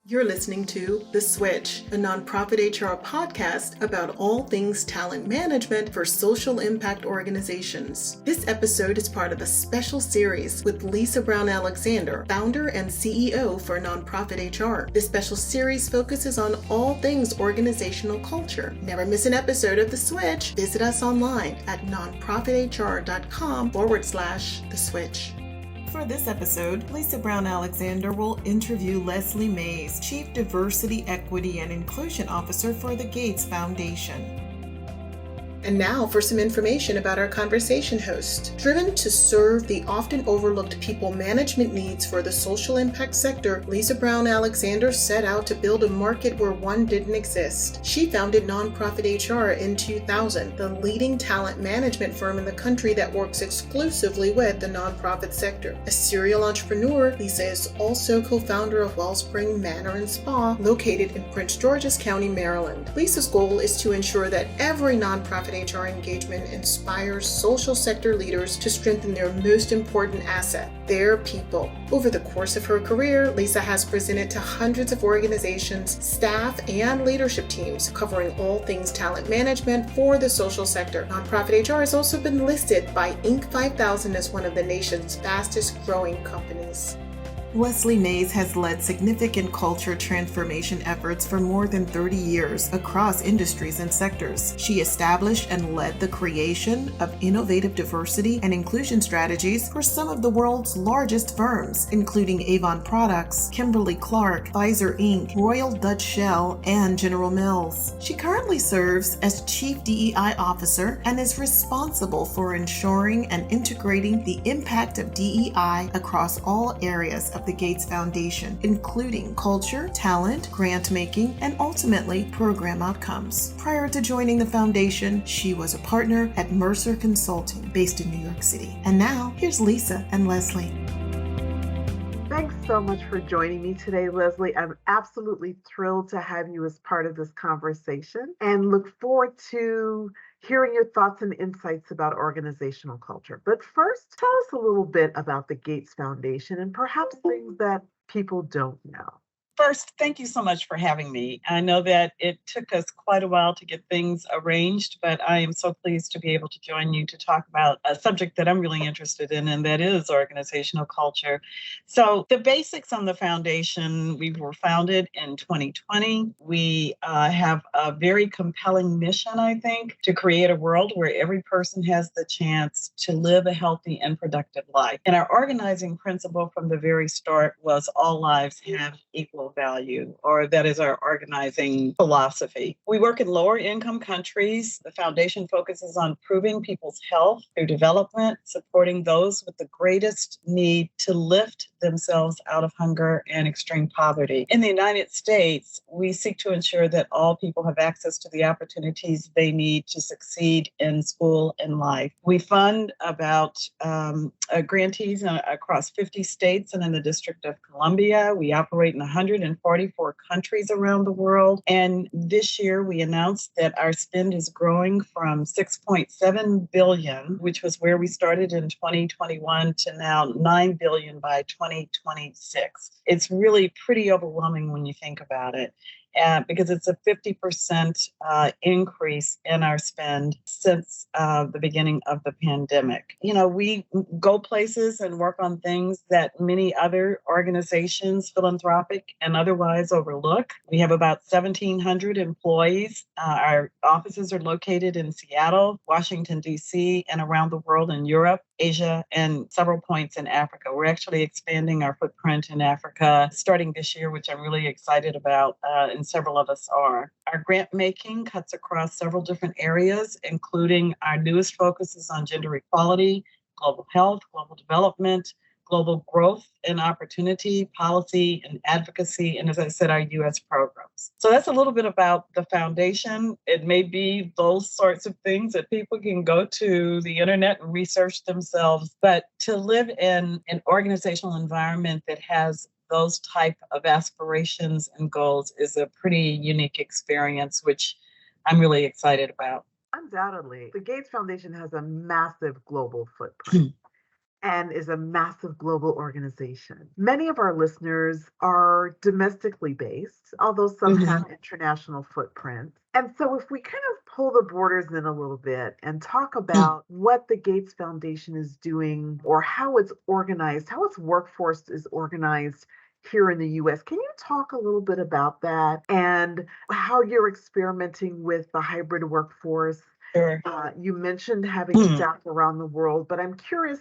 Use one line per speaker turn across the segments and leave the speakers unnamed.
You're listening to The Switch, a nonprofit HR podcast about all things talent management for social impact organizations. This episode is part of a special series with Lisa Brown Alexander, founder and CEO for Nonprofit HR. This special series focuses on all things organizational culture. Never miss an episode of The Switch. Visit us online at nonprofithr.com/The Switch. For this episode, Lisa Brown Alexander will interview Leslie Mays, Chief Diversity, Equity, and Inclusion Officer for the Gates Foundation. And now for some information about our conversation host. Driven to serve the often overlooked people management needs for the social impact sector, Lisa Brown Alexander set out to build a market where one didn't exist. She founded Nonprofit HR in 2000, the leading talent management firm in the country that works exclusively with the nonprofit sector. A serial entrepreneur, Lisa is also co-founder of Wellspring Manor and Spa, located in Prince George's County, Maryland. Lisa's goal is to ensure that every nonprofit HR engagement inspires social sector leaders to strengthen their most important asset, their people. Over the course of her career, Lisa has presented to hundreds of organizations, staff, and leadership teams, covering all things talent management for the social sector. Nonprofit HR has also been listed by Inc. 5000 as one of the nation's fastest growing companies. Leslie Mays has led significant culture transformation efforts for more than 30 years across industries and sectors. She established and led the creation of innovative diversity and inclusion strategies for some of the world's largest firms, including Avon Products, Kimberly-Clark, Pfizer Inc., Royal Dutch Shell, and General Mills. She currently serves as Chief DEI Officer and is responsible for ensuring and integrating the impact of DEI across all areas of the Gates Foundation, including culture, talent, grant making, and ultimately program outcomes. Prior to joining the foundation, she was a partner at Mercer Consulting, based in New York City. And now, here's Lisa and Leslie.
Thanks so much for joining me today, Leslie. I'm absolutely thrilled to have you as part of this conversation and look forward to hearing your thoughts and insights about organizational culture. But first, tell us a little bit about the Gates Foundation and perhaps things that people don't know.
First, thank you so much for having me. I know that it took us quite a while to get things arranged, but I am so pleased to be able to join you to talk about a subject that I'm really interested in, and that is organizational culture. So the basics on the foundation, we were founded in 2020. We have a very compelling mission, I think, to create a world where every person has the chance to live a healthy and productive life. And our organizing principle from the very start was all lives have equal value, or that is our organizing philosophy. We work in lower income countries. The foundation focuses on improving people's health through development, supporting those with the greatest need to lift themselves out of hunger and extreme poverty. In the United States, we seek to ensure that all people have access to the opportunities they need to succeed in school and life. We fund about grantees across 50 states and in the District of Columbia. We operate in 144 countries around the world. And this year we announced that our spend is growing from $6.7 billion, which was where we started in 2021, to now $9 billion by 2026. It's really pretty overwhelming when you think about it. Because it's a 50% increase in our spend since the beginning of the pandemic. You know, we go places and work on things that many other organizations, philanthropic and otherwise, overlook. We have about 1,700 employees. Our offices are located in Seattle, Washington, D.C., and around the world in Europe, Asia, and several points in Africa. We're actually expanding our footprint in Africa starting this year, which I'm really excited about, and several of us are. Our grant making cuts across several different areas, including our newest focuses on gender equality, global health, global development, global growth and opportunity, policy and advocacy, and as I said, our U.S. programs. So that's a little bit about the foundation. It may be those sorts of things that people can go to the internet and research themselves, but to live in an organizational environment that has those type of aspirations and goals is a pretty unique experience, which I'm really excited about.
Undoubtedly, the Gates Foundation has a massive global footprint. and is a massive global organization. Many of our listeners are domestically based, although some
Mhm.
have international footprints. And so, if we kind of pull the borders in a little bit and talk about what the Gates Foundation is doing or how it's organized, how its workforce is organized here in the US, can you talk a little bit about that and how you're experimenting with the hybrid workforce?
Sure.
You mentioned having staff around the world, but I'm curious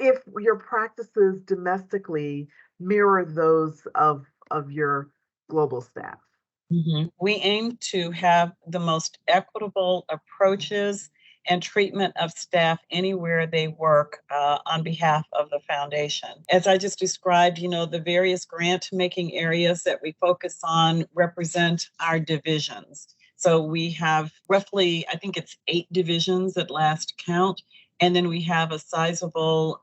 if your practices domestically mirror those of your global staff.
We aim to have the most equitable approaches and treatment of staff anywhere they work on behalf of the foundation. As I just described, the various grant making areas that we focus on represent our divisions. So we have roughly, I think it's 8 divisions at last count. And then we have a sizable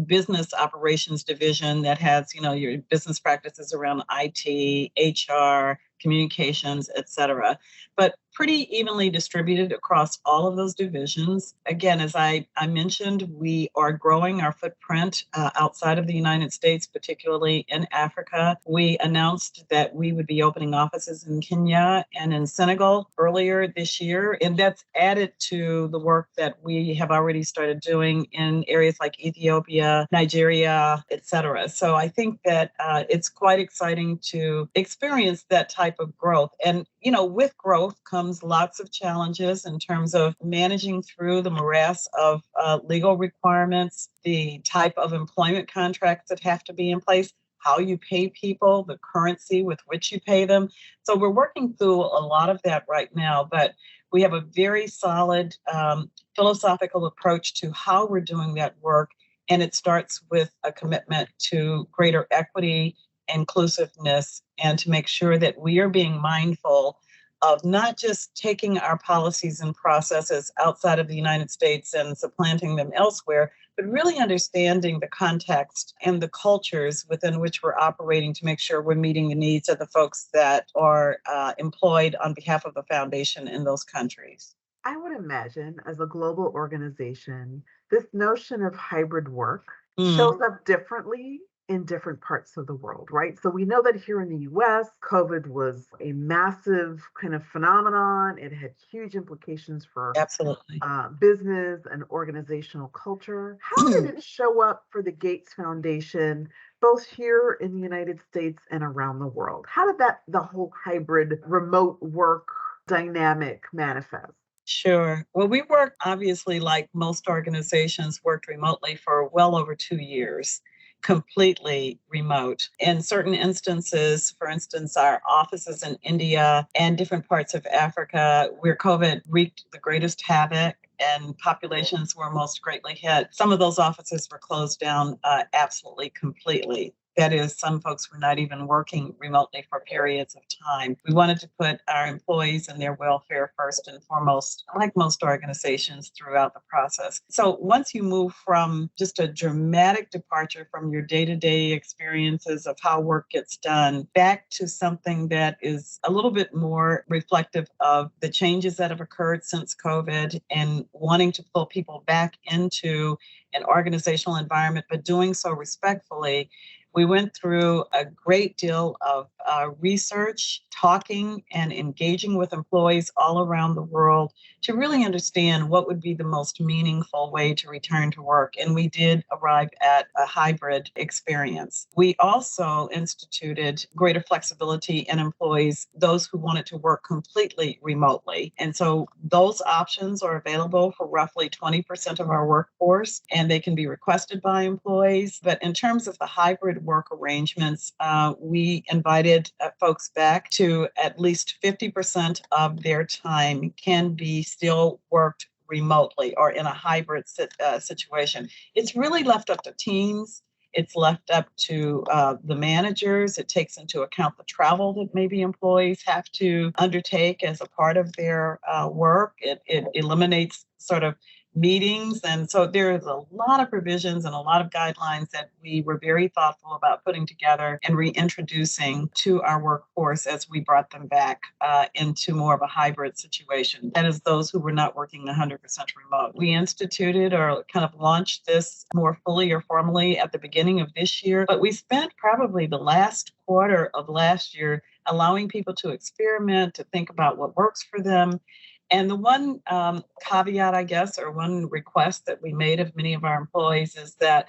business operations division that has, your business practices around IT, HR, communications, et cetera, but pretty evenly distributed across all of those divisions. Again, as I mentioned, we are growing our footprint outside of the United States, particularly in Africa. We announced that we would be opening offices in Kenya and in Senegal earlier this year, and that's added to the work that we have already started doing in areas like Ethiopia, Nigeria, et cetera. So I think that it's quite exciting to experience that type of growth. And, with growth comes lots of challenges in terms of managing through the morass of legal requirements, the type of employment contracts that have to be in place, how you pay people, the currency with which you pay them. So we're working through a lot of that right now, but we have a very solid philosophical approach to how we're doing that work. And it starts with a commitment to greater equity, inclusiveness, and to make sure that we are being mindful of not just taking our policies and processes outside of the United States and supplanting them elsewhere, but really understanding the context and the cultures within which we're operating to make sure we're meeting the needs of the folks that are employed on behalf of the foundation in those countries.
I would imagine as a global organization, this notion of hybrid work shows up differently in different parts of the world, right? So we know that here in the US, COVID was a massive kind of phenomenon. It had huge implications for
Absolutely.
business and organizational culture. How did it show up for the Gates Foundation, both here in the United States and around the world? How did the whole hybrid remote work dynamic manifest?
Sure. Well, we worked, obviously, like most organizations, worked remotely for well over 2 years, completely remote. In certain instances, for instance, our offices in India and different parts of Africa, where COVID wreaked the greatest havoc and populations were most greatly hit, some of those offices were closed down absolutely completely. That is, some folks were not even working remotely for periods of time. We wanted to put our employees and their welfare first and foremost, like most organizations throughout the process. So once you move from just a dramatic departure from your day-to-day experiences of how work gets done back to something that is a little bit more reflective of the changes that have occurred since COVID and wanting to pull people back into an organizational environment, but doing so respectfully, we went through a great deal of research, talking and engaging with employees all around the world to really understand what would be the most meaningful way to return to work. And we did arrive at a hybrid experience. We also instituted greater flexibility in employees, those who wanted to work completely remotely. And so those options are available for roughly 20% of our workforce, and they can be requested by employees. But in terms of the hybrid work arrangements, we invited folks back to at least 50% of their time can be still worked remotely or in a hybrid situation. It's really left up to teams. It's left up to the managers. It takes into account the travel that maybe employees have to undertake as a part of their work. It eliminates sort of meetings. And so there's a lot of provisions and a lot of guidelines that we were very thoughtful about putting together and reintroducing to our workforce as we brought them back into more of a hybrid situation. That is, those who were not working 100% remote. We instituted or kind of launched this more fully or formally at the beginning of this year, but we spent probably the last quarter of last year allowing people to experiment, to think about what works for them. And the one caveat, I guess, or one request that we made of many of our employees is that,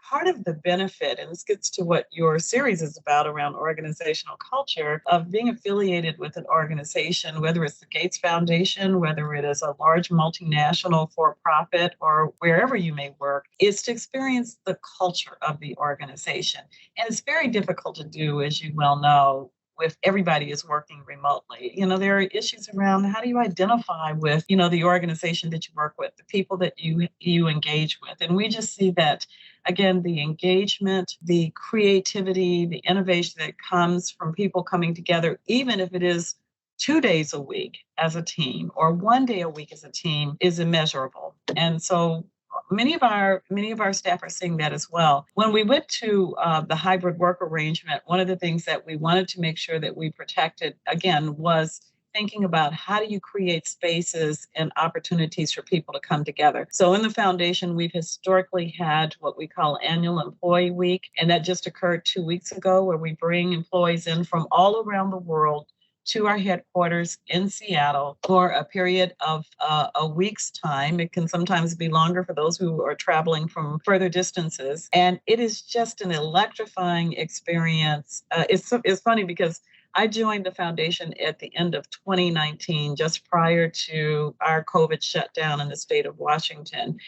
part of the benefit, and this gets to what your series is about around organizational culture, of being affiliated with an organization, whether it's the Gates Foundation, whether it is a large multinational for-profit, or wherever you may work, is to experience the culture of the organization. And it's very difficult to do, as you well know, if everybody is working remotely. There are issues around how do you identify with, the organization that you work with, the people that you engage with. And we just see that, again, the engagement, the creativity, the innovation that comes from people coming together, even if it is 2 days a week as a team or 1 day a week as a team, is immeasurable. And so many of our staff are seeing that as well. When we went to the hybrid work arrangement, one of the things that we wanted to make sure that we protected, again, was thinking about how do you create spaces and opportunities for people to come together. So in the foundation, we've historically had what we call Annual Employee Week, and that just occurred 2 weeks ago, where we bring employees in from all around the world to our headquarters in Seattle for a period of a week's time. It can sometimes be longer for those who are traveling from further distances. And it is just an electrifying experience. It's funny because I joined the foundation at the end of 2019, just prior to our COVID shutdown in the state of Washington.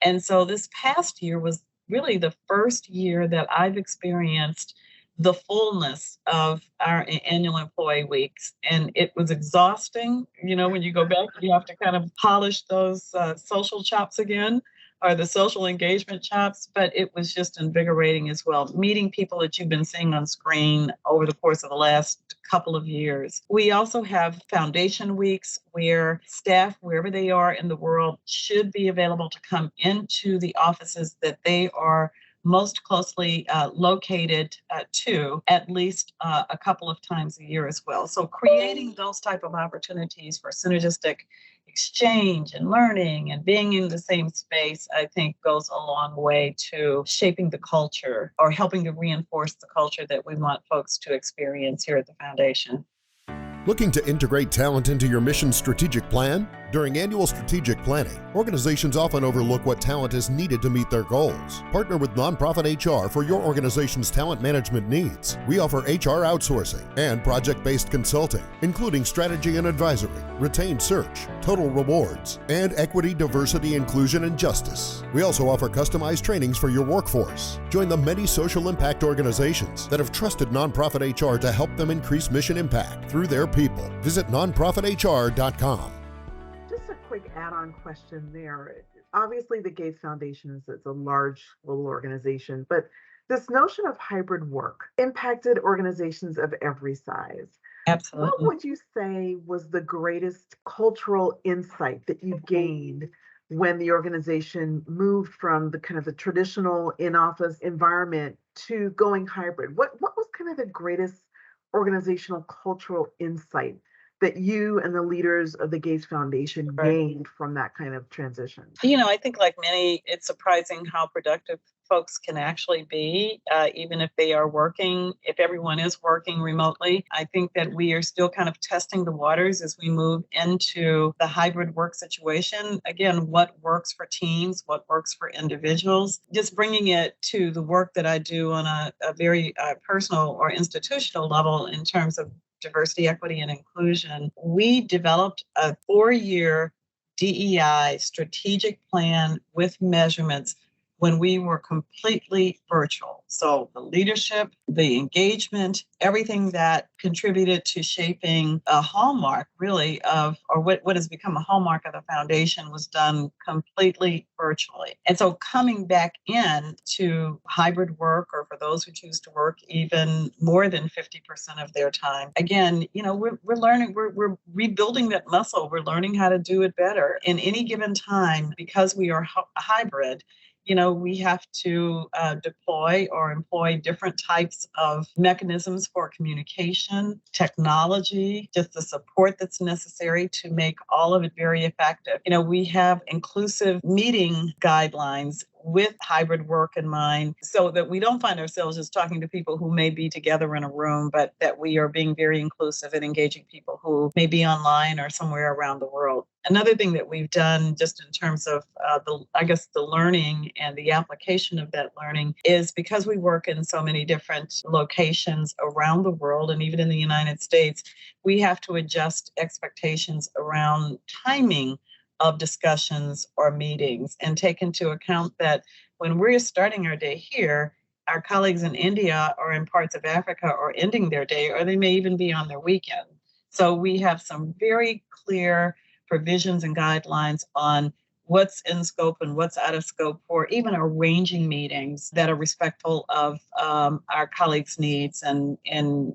And so this past year was really the first year that I've experienced the fullness of our annual employee weeks. And it was exhausting. When you go back, you have to kind of polish those social chops again, or the social engagement chops, but it was just invigorating as well, meeting people that you've been seeing on screen over the course of the last couple of years. We also have foundation weeks where staff, wherever they are in the world, should be available to come into the offices that they are most closely located to at least a couple of times a year as well. So creating those type of opportunities for synergistic exchange and learning and being in the same space, I think goes a long way to shaping the culture or helping to reinforce the culture that we want folks to experience here at the foundation.
Looking to integrate talent into your mission strategic plan? During annual strategic planning, organizations often overlook what talent is needed to meet their goals. Partner with Nonprofit HR for your organization's talent management needs. We offer HR outsourcing and project-based consulting, including strategy and advisory, retained search, total rewards, and equity, diversity, inclusion, and justice. We also offer customized trainings for your workforce. Join the many social impact organizations that have trusted Nonprofit HR to help them increase mission impact through their people. Visit nonprofithr.com.
Just a quick add-on question there. Obviously, the Gates Foundation is a large global organization, but this notion of hybrid work impacted organizations of every size.
Absolutely.
What would you say was the greatest cultural insight that you gained when the organization moved from the kind of the traditional in-office environment to going hybrid? What was kind of the greatest organizational cultural insight that you and the leaders of the Gates Foundation gained from that kind of transition?
I think like many, it's surprising how productive folks can actually be, even if they are working, if everyone is working remotely. I think that we are still kind of testing the waters as we move into the hybrid work situation. Again, what works for teams, what works for individuals, just bringing it to the work that I do on a very personal or institutional level in terms of diversity, equity, and inclusion. We developed a 4-year DEI strategic plan with measurements when we were completely virtual. So the leadership, the engagement, everything that contributed to shaping a hallmark really of, or what has become a hallmark of the foundation was done completely virtually. And so coming back in to hybrid work, or for those who choose to work even more than 50% of their time, again, we're learning, we're rebuilding that muscle. We're learning how to do it better. In any given time, because we are hybrid, we have to deploy or employ different types of mechanisms for communication, technology, just the support that's necessary to make all of it very effective. We have inclusive meeting guidelines with hybrid work in mind, so that we don't find ourselves just talking to people who may be together in a room, but that we are being very inclusive and engaging people who may be online or somewhere around the world. Another thing that we've done just in terms of the learning and the application of that learning is, because we work in so many different locations around the world and even in the United States, we have to adjust expectations around timing of discussions or meetings, and take into account that when we're starting our day here, our colleagues in India or in parts of Africa are ending their day, or they may even be on their weekend. So we have some very clear provisions and guidelines on what's in scope and what's out of scope for even arranging meetings that are respectful of our colleagues' needs and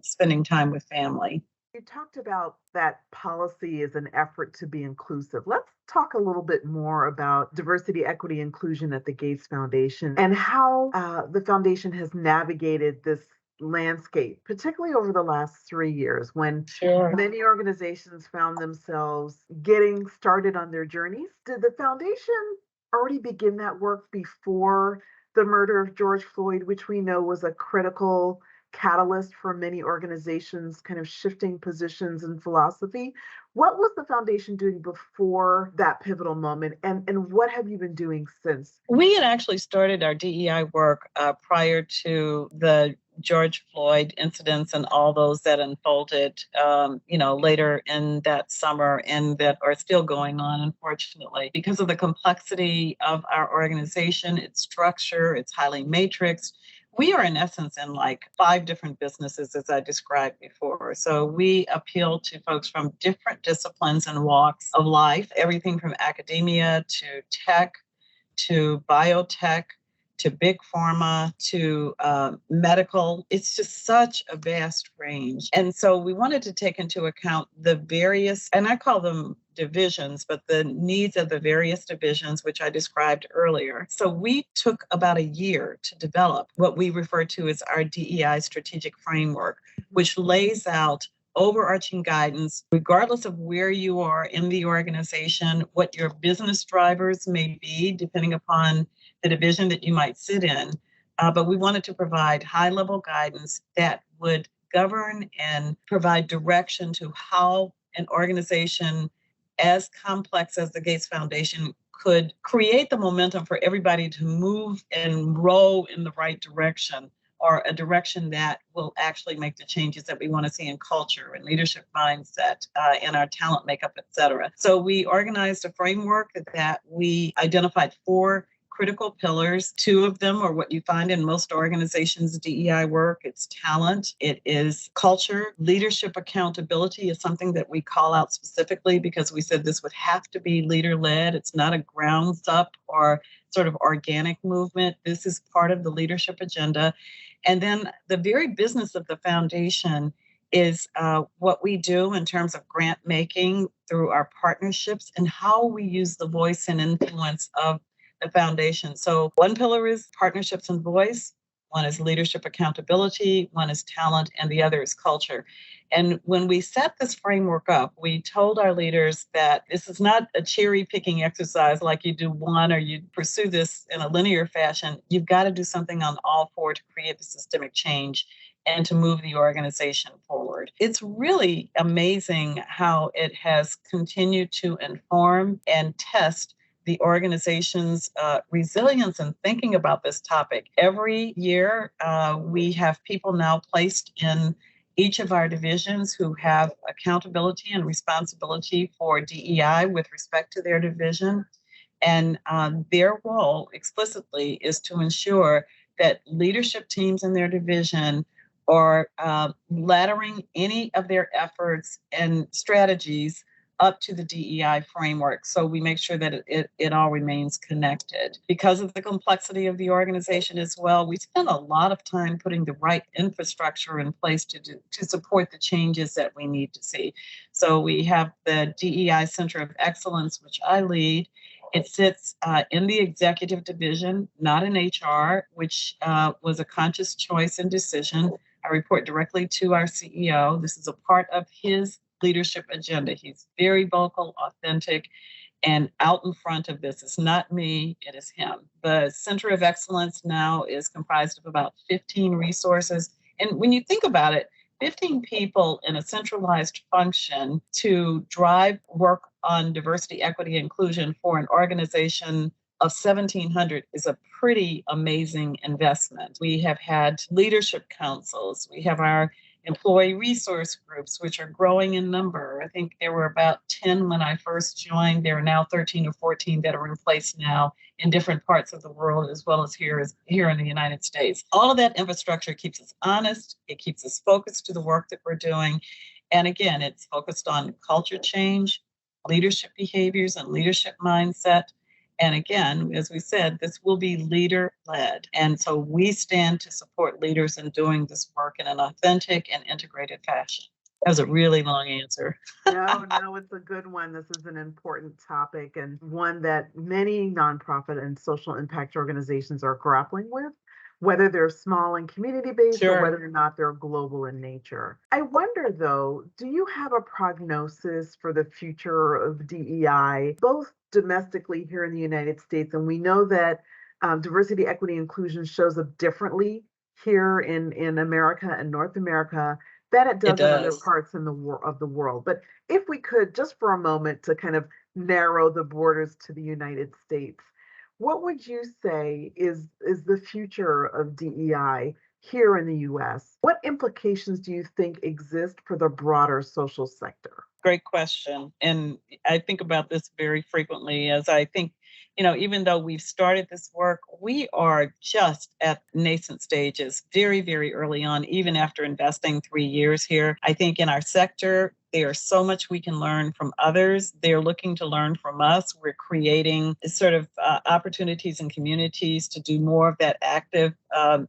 spending time with family.
You talked about that policy as an effort to be inclusive. Let's talk a little bit more about diversity, equity, inclusion at the Gates Foundation, and how the foundation has navigated this landscape, particularly over the last 3 years, when many organizations found themselves getting started on their journeys. Did the foundation already begin that work before the murder of George Floyd, which we know was a critical catalyst for many organizations kind of shifting positions and philosophy? What was the foundation doing before that pivotal moment, and what have you been doing since?
We had actually started our DEI work prior to the George Floyd incidents and all those that unfolded, later in that summer, and that are still going on, unfortunately. Because of the complexity of our organization, its structure, it's highly matrixed. We are in essence in like 5 different businesses, as I described before. So we appeal to folks from different disciplines and walks of life, everything from academia to tech, to biotech, to big pharma, to medical. It's just such a vast range. And so we wanted to take into account the various, and I call them divisions, but the needs of the various divisions, which I described earlier. So we took about a year to develop what we refer to as our DEI strategic framework, which lays out overarching guidance, regardless of where you are in the organization, what your business drivers may be, depending upon the division that you might sit in. But we wanted to provide high-level guidance that would govern and provide direction to how an organization as complex as the Gates Foundation could create the momentum for everybody to move and row in the right direction, or a direction that will actually make the changes that we want to see in culture and leadership mindset, in our talent makeup, et cetera. So we organized a framework that we identified 4 critical pillars. 2 of them are what you find in most organizations' DEI work. It's talent, it is culture. Leadership accountability is something that we call out specifically because we said this would have to be leader-led. It's not a grounds up or sort of organic movement. This is part of the leadership agenda. And then the very business of the foundation is what we do in terms of grant making through our partnerships and how we use the voice and influence of the foundation. So one pillar is partnerships and voice, one is leadership accountability, one is talent, and the other is culture. And when we set this framework up, we told our leaders that this is not a cherry picking exercise like you do one or you pursue this in a linear fashion. You've got to do something on all 4 to create the systemic change and to move the organization forward. It's really amazing how it has continued to inform and test the organization's resilience in thinking about this topic. Every year, we have people now placed in each of our divisions who have accountability and responsibility for DEI with respect to their division. And their role explicitly is to ensure that leadership teams in their division are laddering any of their efforts and strategies up to the DEI framework. So we make sure that it all remains connected. Because of the complexity of the organization as well, we spend a lot of time putting the right infrastructure in place to support the changes that we need to see. So we have the DEI Center of Excellence, which I lead. It sits in the executive division, not in HR, which was a conscious choice and decision. I report directly to our CEO. This is a part of his leadership agenda. He's very vocal, authentic, and out in front of this. It's not me, it is him. The Center of Excellence now is comprised of about 15 resources. And when you think about it, 15 people in a centralized function to drive work on diversity, equity, inclusion for an organization of 1,700 is a pretty amazing investment. We have had leadership councils. We have our employee resource groups, which are growing in number. I think there were about 10 when I first joined. There are now 13 or 14 that are in place now in different parts of the world, as well as here in the United States. All of that infrastructure keeps us honest. It keeps us focused to the work that we're doing. And again, it's focused on culture change, leadership behaviors, and leadership mindset. And again, as we said, this will be leader-led. And so we stand to support leaders in doing this work in an authentic and integrated fashion. That was a really long answer.
No, it's a good one. This is an important topic and one that many nonprofit and social impact organizations are grappling with, whether they're small and community-based
Sure.
or whether or not they're global in nature. I wonder, though, do you have a prognosis for the future of DEI, both domestically here in the United States? And we know that diversity, equity, inclusion shows up differently here in America and North America than it does in other parts of the world. But if we could, just for a moment, to kind of narrow the borders to the United States, what would you say is the future of DEI here in the U.S.? What implications do you think exist for the broader social sector?
Great question. And I think about this very frequently as I think, even though we've started this work, we are just at nascent stages, very, very early on, even after investing 3 years here. I think in our sector, there's so much we can learn from others. They're looking to learn from us. We're creating sort of opportunities and communities to do more of that active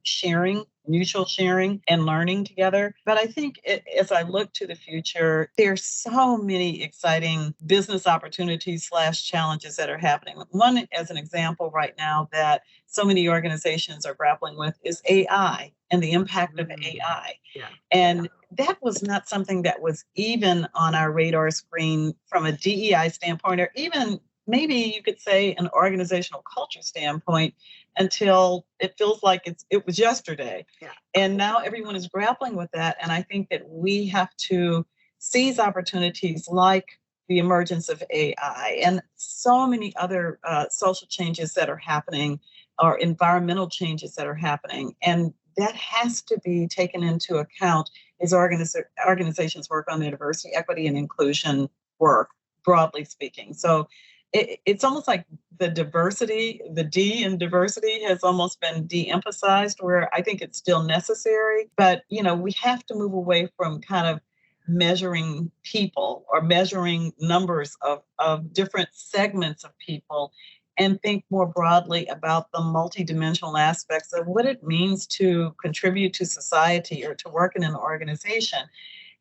sharing, mutual sharing and learning together. But I think as I look to the future, there's so many exciting business opportunities / challenges that are happening. One, as an example right now, that so many organizations are grappling with is AI and the impact of AI.
Yeah.
And that was not something that was even on our radar screen from a DEI standpoint, or even maybe you could say an organizational culture standpoint, until it feels like it was yesterday.
Yeah.
And now everyone is grappling with that. And I think that we have to seize opportunities like the emergence of AI and so many other social changes that are happening, or environmental changes that are happening. And that has to be taken into account as organizations work on their diversity, equity, and inclusion work, broadly speaking. So it's almost like the D in diversity has almost been de-emphasized, where I think it's still necessary. But, we have to move away from kind of measuring people or measuring numbers of different segments of people, and think more broadly about the multidimensional aspects of what it means to contribute to society or to work in an organization.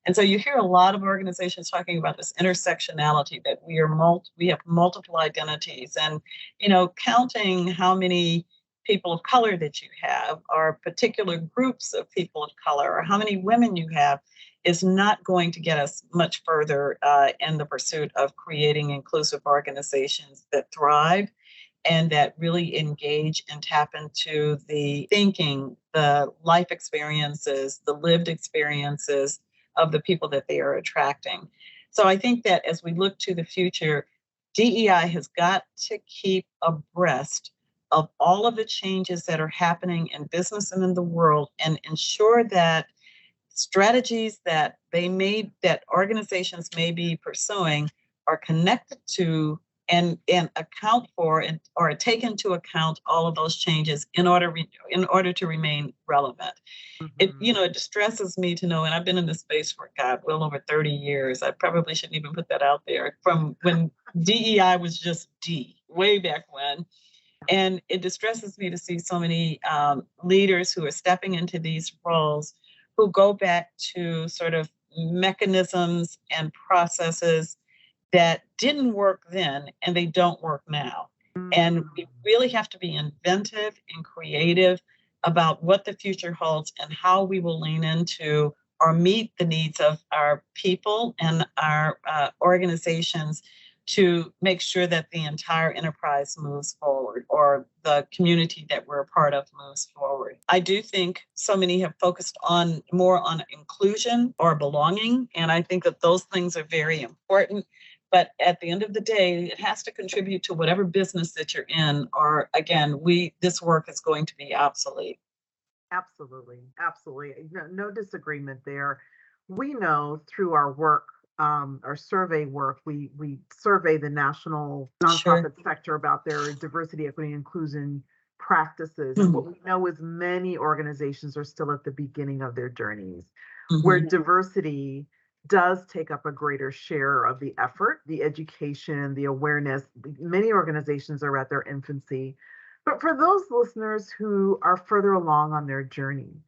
And so you hear a lot of organizations talking about this intersectionality, that we have multiple identities, and, counting how many people of color that you have, or particular groups of people of color, or how many women you have, is not going to get us much further in the pursuit of creating inclusive organizations that thrive and that really engage and tap into the thinking, the life experiences, the lived experiences of the people that they are attracting. So I think that as we look to the future, DEI has got to keep abreast of all of the changes that are happening in business and in the world, and ensure that strategies that organizations may be pursuing are connected to and account for or take into account all of those changes in order to remain relevant. It distresses me to know, and I've been in this space for well over 30 years. I probably shouldn't even put that out there, from when DEI was just D, way back when. And it distresses me to see so many leaders who are stepping into these roles who go back to sort of mechanisms and processes that didn't work then and they don't work now. And we really have to be inventive and creative about what the future holds and how we will lean into or meet the needs of our people and our organizations to make sure that the entire enterprise moves forward, or the community that we're a part of moves forward. I do think so many have focused more on inclusion or belonging, and I think that those things are very important. But at the end of the day, it has to contribute to whatever business that you're in, or again, this work is going to be obsolete.
Absolutely. Absolutely. No disagreement there. We know through our work, our survey work, we survey the national nonprofit sector about their diversity, equity, and inclusion practices. And what we know is many organizations are still at the beginning of their journeys, where diversity does take up a greater share of the effort, the education, the awareness. Many organizations are at their infancy. But for those listeners who are further along on their journey,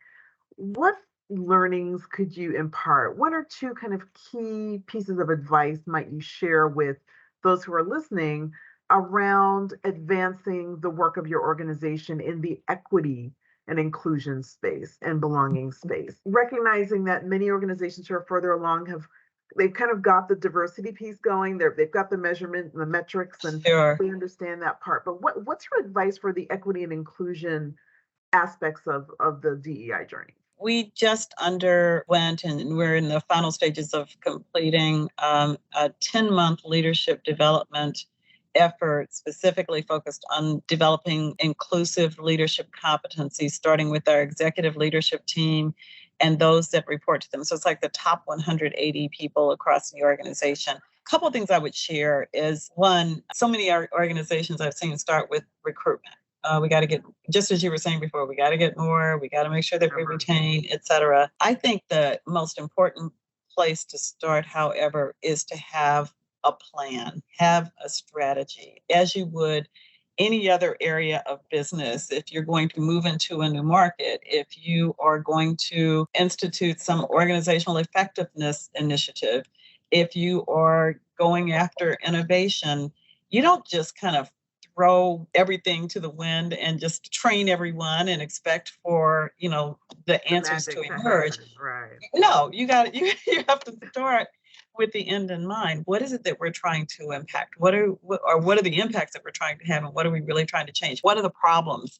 what learnings could you impart? One or two kind of key pieces of advice might you share with those who are listening around advancing the work of your organization in the equity and inclusion space and belonging space? Recognizing that many organizations who are further along they've kind of got the diversity piece going. They've got the measurement and the metrics, and we understand that part. But what's your advice for the equity and inclusion aspects of the DEI journey?
We just underwent, and we're in the final stages of completing a 10-month leadership development effort specifically focused on developing inclusive leadership competencies, starting with our executive leadership team and those that report to them. So it's like the top 180 people across the organization. A couple of things I would share is, one, so many organizations I've seen start with recruitment. We got to get, just as you were saying before, we got to get more, we got to make sure that we retain, et cetera. I think the most important place to start, however, is to have a plan, have a strategy, as you would any other area of business. If you're going to move into a new market, if you are going to institute some organizational effectiveness initiative, if you are going after innovation, you don't just kind of throw everything to the wind and just train everyone and expect for, the answers to emerge.
Right.
No, you have to start with the end in mind. What is it that we're trying to impact? What are the impacts that we're trying to have, and what are we really trying to change? What are the problems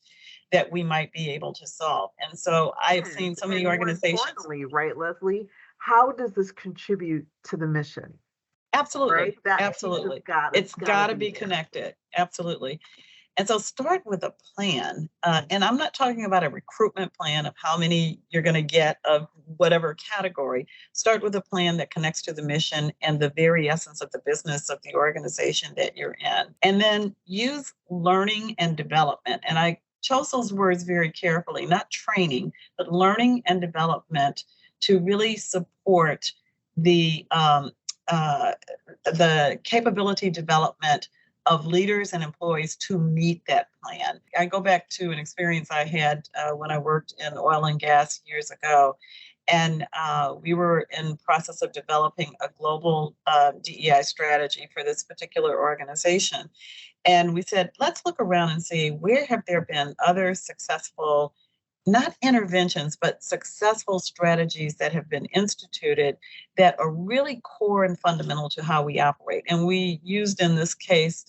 that we might be able to solve? And so I've seen so many organizations.
More importantly, right, Leslie, how does this contribute to the mission?
Absolutely.
Right?
Absolutely. It's got to be connected. Absolutely. And so start with a plan. And I'm not talking about a recruitment plan of how many you're going to get of whatever category. Start with a plan that connects to the mission and the very essence of the business of the organization that you're in. And then use learning and development. And I chose those words very carefully, not training, but learning and development to really support the capability development of leaders and employees to meet that plan. I go back to an experience I had when I worked in oil and gas years ago. And we were in the process of developing a global DEI strategy for this particular organization. And we said, let's look around and see, where have there been other successful, not interventions, but successful strategies that have been instituted that are really core and fundamental to how we operate. And we used, in this case,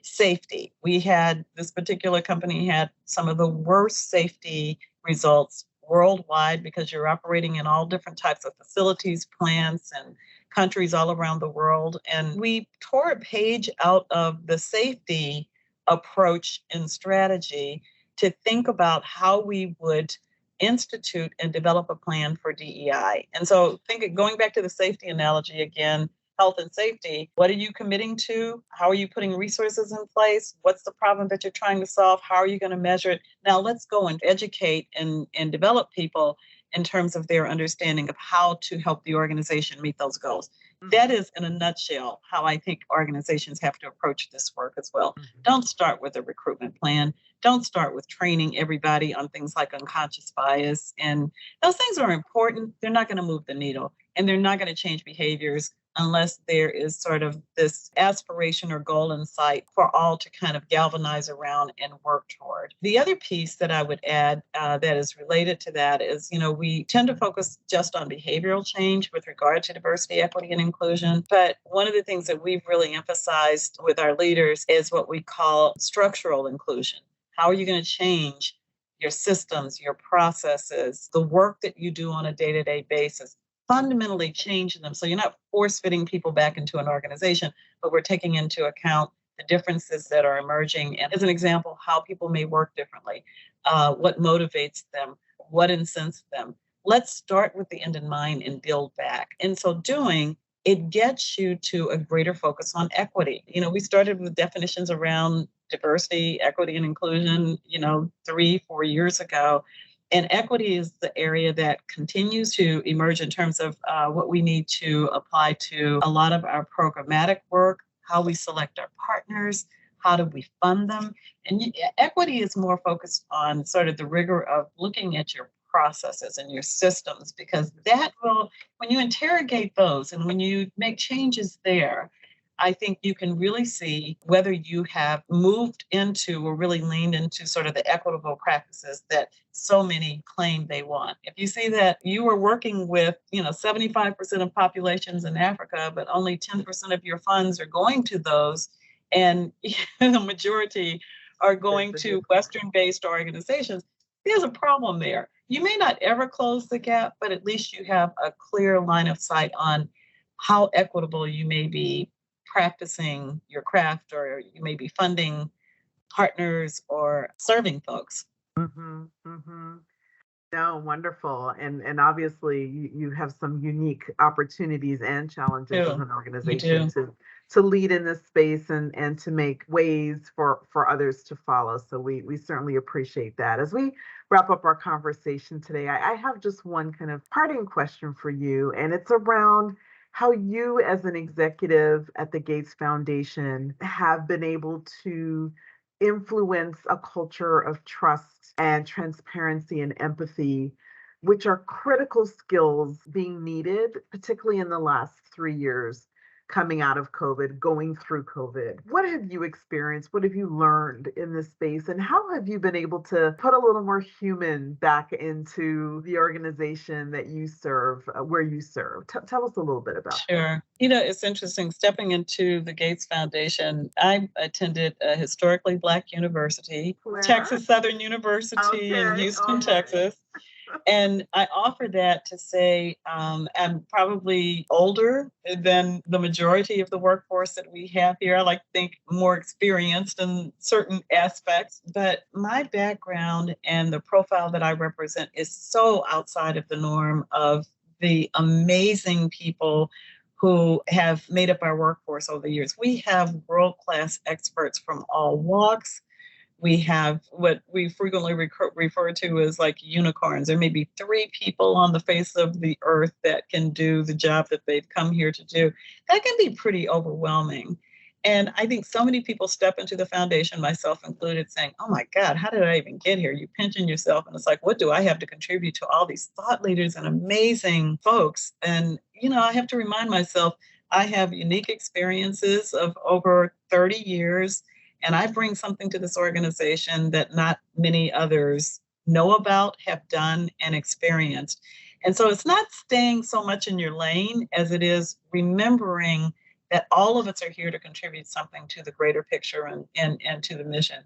safety. This particular company had some of the worst safety results worldwide, because you're operating in all different types of facilities, plants, and countries all around the world. And we tore a page out of the safety approach and strategy to think about how we would institute and develop a plan for DEI. And so going back to the safety analogy again, health and safety. What are you committing to? How are you putting resources in place? What's the problem that you're trying to solve? How are you going to measure it? Now let's go and educate and develop people in terms of their understanding of how to help the organization meet those goals. That is, in a nutshell, how I think organizations have to approach this work as well. Don't start with a recruitment plan. Don't start with training everybody on things like unconscious bias. And those things are important. They're not going to move the needle, and they're not going to change behaviors unless there is sort of this aspiration or goal in sight for all to kind of galvanize around and work toward. The other piece that I would add that is related to that is, we tend to focus just on behavioral change with regard to diversity, equity, and inclusion. But one of the things that we've really emphasized with our leaders is what we call structural inclusion. How are you going to change your systems, your processes, the work that you do on a day-to-day basis? Fundamentally changing them. So you're not force-fitting people back into an organization, but we're taking into account the differences that are emerging. And as an example, how people may work differently, what motivates them, what incents them. Let's start with the end in mind and build back. In so doing, it gets you to a greater focus on equity. We started with definitions around diversity, equity, and inclusion, 3-4 years ago. And equity is the area that continues to emerge in terms of what we need to apply to a lot of our programmatic work, how we select our partners, how do we fund them. And equity is more focused on sort of the rigor of looking at your processes and your systems, because that will, when you interrogate those and when you make changes there, I think you can really see whether you have moved into or really leaned into sort of the equitable practices that so many claim they want. If you see that you are working with, 75% of populations in Africa, but only 10% of your funds are going to those, and the majority are going to Western-based organizations, there's a problem there. You may not ever close the gap, but at least you have a clear line of sight on how equitable you may be practicing your craft, or you may be funding partners or serving folks.
No, wonderful. And obviously you have some unique opportunities and challenges as an organization to lead in this space and to make ways for others to follow. So we certainly appreciate that. As we wrap up our conversation today, I have just one kind of parting question for you, and it's around how you as an executive at the Gates Foundation have been able to influence a culture of trust and transparency and empathy, which are critical skills being needed, particularly in the last 3 years coming out of COVID, going through COVID. What have you experienced? What have you learned in this space? And how have you been able to put a little more human back into the organization that you serve, where you serve? Tell us a little bit about that.
Sure. It's interesting. Stepping into the Gates Foundation, I attended a historically Black university, Texas Southern University in Houston, Texas. And I offer that to say I'm probably older than the majority of the workforce that we have here. I like to think more experienced in certain aspects, but my background and the profile that I represent is so outside of the norm of the amazing people who have made up our workforce over the years. We have world-class experts from all walks. We have what we frequently refer to as like unicorns. There may be 3 people on the face of the earth that can do the job that they've come here to do. That can be pretty overwhelming. And I think so many people step into the foundation, myself included, saying, oh my God, how did I even get here? You pinching yourself. And it's like, what do I have to contribute to all these thought leaders and amazing folks? And, I have to remind myself, I have unique experiences of over 30 years. And I bring something to this organization that not many others know about, have done, and experienced. And so it's not staying so much in your lane as it is remembering that all of us are here to contribute something to the greater picture and to the mission.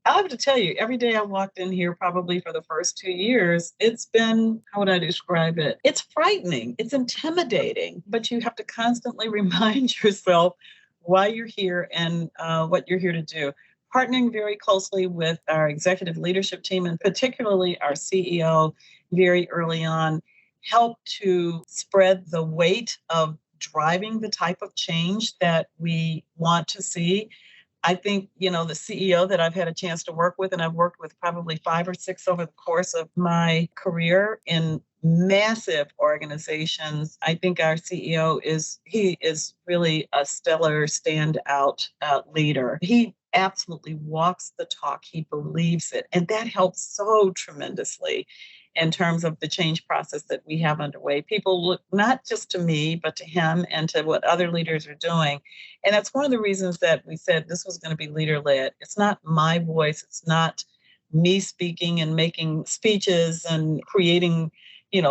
I have to tell you, every day I walked in here, probably for the first 2 years, it's been, how would I describe it? It's frightening, it's intimidating, but you have to constantly remind yourself why you're here and what you're here to do. Partnering very closely with our executive leadership team, and particularly our CEO very early on, helped to spread the weight of driving the type of change that we want to see. I think, the CEO that I've had a chance to work with, and I've worked with probably 5 or 6 over the course of my career in massive organizations. I think our CEO is really a stellar standout leader. He absolutely walks the talk. He believes it. And that helps so tremendously in terms of the change process that we have underway. People look not just to me, but to him and to what other leaders are doing. And that's one of the reasons that we said this was going to be leader-led. It's not my voice. It's not me speaking and making speeches and creating,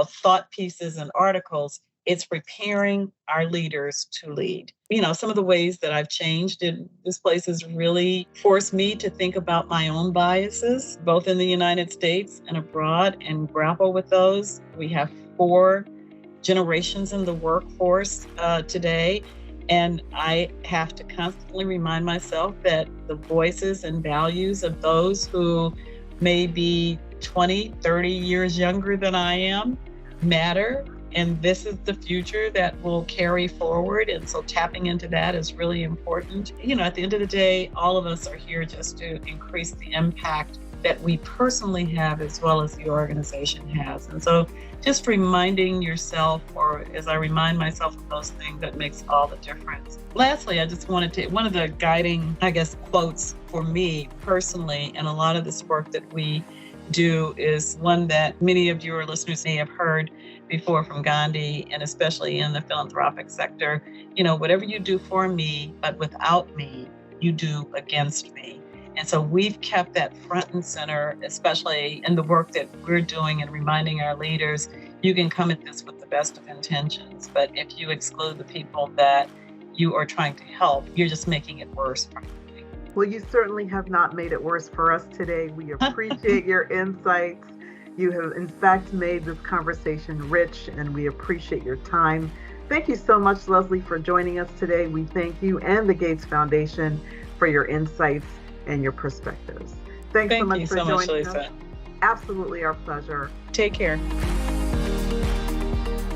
thought pieces and articles. It's preparing our leaders to lead. Some of the ways that I've changed in this place has really forced me to think about my own biases, both in the United States and abroad, and grapple with those. We have 4 generations in the workforce today, and I have to constantly remind myself that the voices and values of those who may be 20, 30 years younger than I am matter. And this is the future that will carry forward. And so tapping into that is really important. At the end of the day, all of us are here just to increase the impact that we personally have as well as the organization has. And so just reminding yourself, or as I remind myself of those things, that makes all the difference. Lastly, I just wanted to, one of the guiding, quotes for me personally, and a lot of this work that we do is one that many of your listeners may have heard before from Gandhi, and especially in the philanthropic sector. Whatever you do for me, but without me, you do against me. And so we've kept that front and center, especially in the work that we're doing and reminding our leaders, you can come at this with the best of intentions, but if you exclude the people that you are trying to help, you're just making it worse.
Well, you certainly have not made it worse for us today. We appreciate your insights. You have, in fact, made this conversation rich, and we appreciate your time. Thank you so much, Leslie, for joining us today. We thank you and the Gates Foundation for your insights and your perspectives. Thank so much for joining
Lisa.
us. Absolutely our pleasure.
Take care.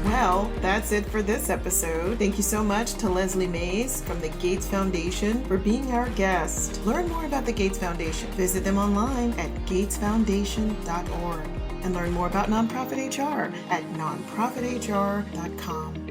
Well, that's it for this episode. Thank you so much to Leslie Mays from the Gates Foundation for being our guest. Learn more about the Gates Foundation. Visit them online at gatesfoundation.org and learn more about nonprofit HR at nonprofithr.com.